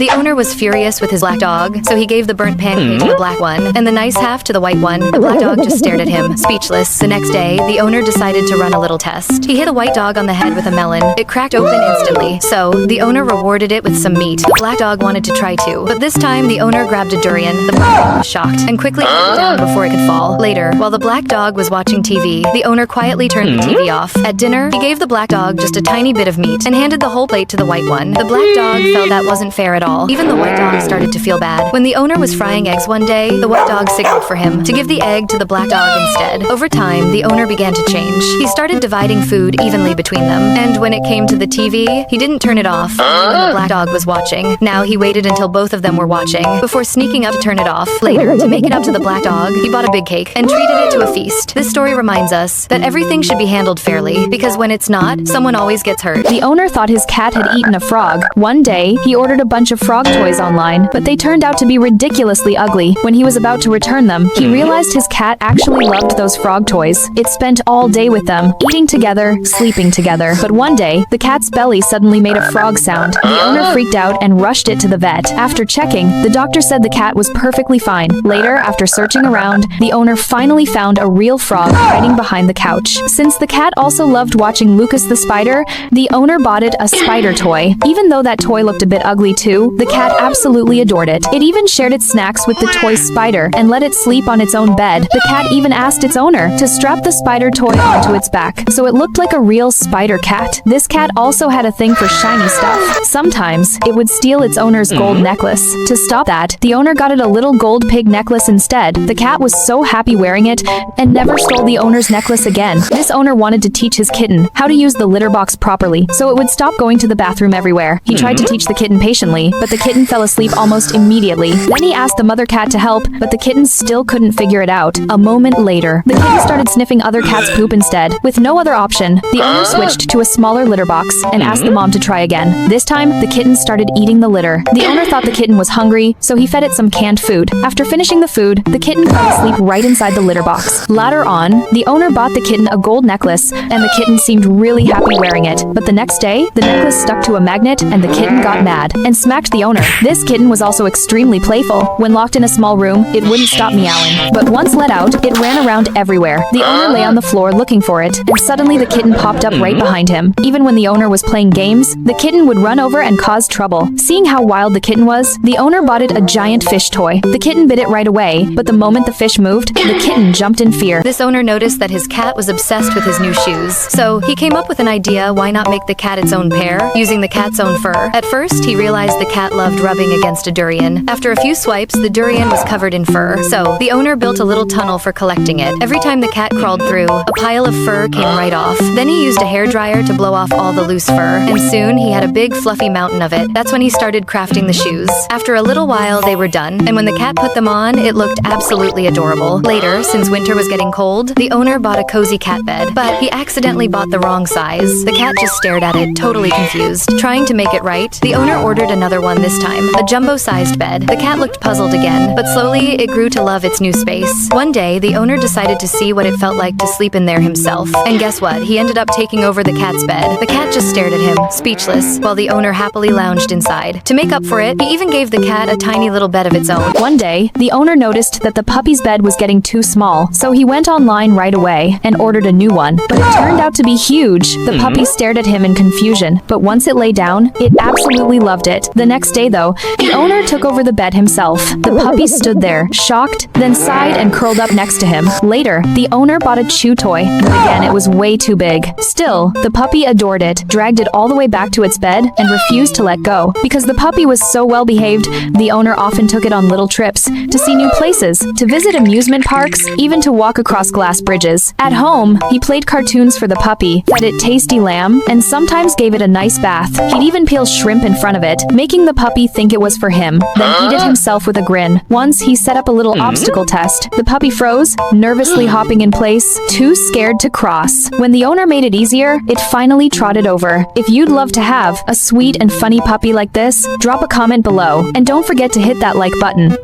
The owner was furious with his black dog, so he gave the burnt pancake to the black one, and the nice half to the white one. The black dog just stared at him, speechless. The next day, the owner decided to run a little test. He hit a white dog on the head with a melon. It cracked open instantly, so the owner rewarded it with some meat. The black dog wanted to try too, but this time the owner grabbed a durian. The black dog was shocked, and quickly put it down before it could fall. Later, while the black dog was watching TV, the owner quietly turned the TV off. At dinner, he gave the black dog just a tiny bit of meat, and handed the whole plate to the white one. The black dog felt that wasn't fair at all. Even the white dog started to feel bad. When the owner was frying eggs one day, the white dog signaled for him to give the egg to the black dog instead. Over time, the owner began to change. He started dividing food evenly between them, and when it came to the TV, he didn't turn it off when the black dog was watching. Now he waited until both of them were watching before sneaking up to turn it off. Later, to make it up to the black dog, he bought a big cake and treated it to a feast. This story reminds us that everything should be handled fairly, because when it's not, someone always gets hurt. The owner thought his cat had eaten a frog. One day, he ordered a bunch of frog toys online, but they turned out to be ridiculously ugly. When he was about to return them, he realized his cat actually loved those frog toys. It spent all day with them, eating together, sleeping together. But one day, the cat's belly suddenly made a frog sound. The owner freaked out and rushed it to the vet. After checking, the doctor said the cat was perfectly fine. Later, after searching around, the owner finally found a real frog hiding behind the couch. Since the cat also loved watching Lucas the spider, the owner bought it a spider toy. Even though that toy looked a bit ugly too, the cat absolutely adored it. It even shared its snacks with the toy spider and let it sleep on its own bed. The cat even asked its owner to strap the spider toy onto its back, so it looked like a real spider cat. This cat also had a thing for shiny stuff. Sometimes, it would steal its owner's gold necklace. To stop that, the owner got it a little gold pig necklace instead. The cat was so happy wearing it and never stole the owner's necklace again. This owner wanted to teach his kitten how to use the litter box properly, so it would stop going to the bathroom everywhere. He tried to teach the kitten patiently, but the kitten fell asleep almost immediately. Then he asked the mother cat to help, but the kitten still couldn't figure it out. A moment later, the kitten started sniffing other cats' poop instead. With no other option, the owner switched to a smaller litter box and asked the mom to try again. This time, the kitten started eating the litter. The owner thought the kitten was hungry, so he fed it some canned food. After finishing the food, the kitten fell asleep right inside the litter box. Later on, the owner bought the kitten a gold necklace, and the kitten seemed really happy wearing it. But the next day, the necklace stuck to a magnet, and the kitten got mad and smacked the owner. This kitten was also extremely playful. When locked in a small room, it wouldn't stop meowing. But once let out, it ran around everywhere. The owner lay on the floor looking for it, and suddenly the kitten popped up right behind him. Even when the owner was playing games, the kitten would run over and cause trouble. Seeing how wild the kitten was, the owner bought it a giant fish toy. The kitten bit it right away, but the moment the fish moved, the kitten jumped in fear. This owner noticed that his cat was obsessed with his new shoes, so he came up with an idea: why not make the cat its own pair, using the cat's own fur. At first, he realized the cat loved rubbing against a durian. After a few swipes, the durian was covered in fur, so the owner built a little tunnel for collecting it. Every time the cat crawled through, a pile of fur came right off. Then he used a hairdryer to blow off all the loose fur, and soon he had a big fluffy mountain of it. That's when he started crafting the shoes. After a little while, they were done, and when the cat put them on, it looked absolutely adorable. Later, since winter was getting cold, the owner bought a cozy cat bed, but he accidentally bought the wrong size. The cat just stared at it, totally confused. Trying to make it right, the owner ordered another one this time, a jumbo-sized bed. The cat looked puzzled again, but slowly it grew to love its new space. One day, the owner decided to see what it felt like to sleep in there himself. And guess what? He ended up taking over the cat's bed. The cat just stared at him, speechless, while the owner happily lounged inside. To make up for it, he even gave the cat a tiny little bed of its own. One day, the owner noticed that the puppy's bed was getting too small, so he went online right away and ordered a new one. But it turned out to be huge. The puppy stared at him in confusion, but once it lay down, it absolutely loved it. The next day, though, the owner took over the bed himself. The puppy stood there, shocked, then sighed and curled up next to him. Later, the owner bought a chew toy, but again, it was way too big. Still, the puppy adored it, dragged it all the way back to its bed, and refused to let go. Because the puppy was so well behaved, the owner often took it on little trips to see new places, to visit amusement parks, even to walk across glass bridges. At home, he played cartoons for the puppy, fed it tasty lamb, and sometimes gave it a nice bath. He'd even peel shrimp in front of it, making the puppy think it was for him, then eat it himself with a grin. Once, he set up a little obstacle test. The puppy froze, nervously hopping in place, too scared to cross. When the owner made it easier, it finally trotted over. If you'd love to have a sweet and funny puppy like this, drop a comment below, and don't forget to hit that like button.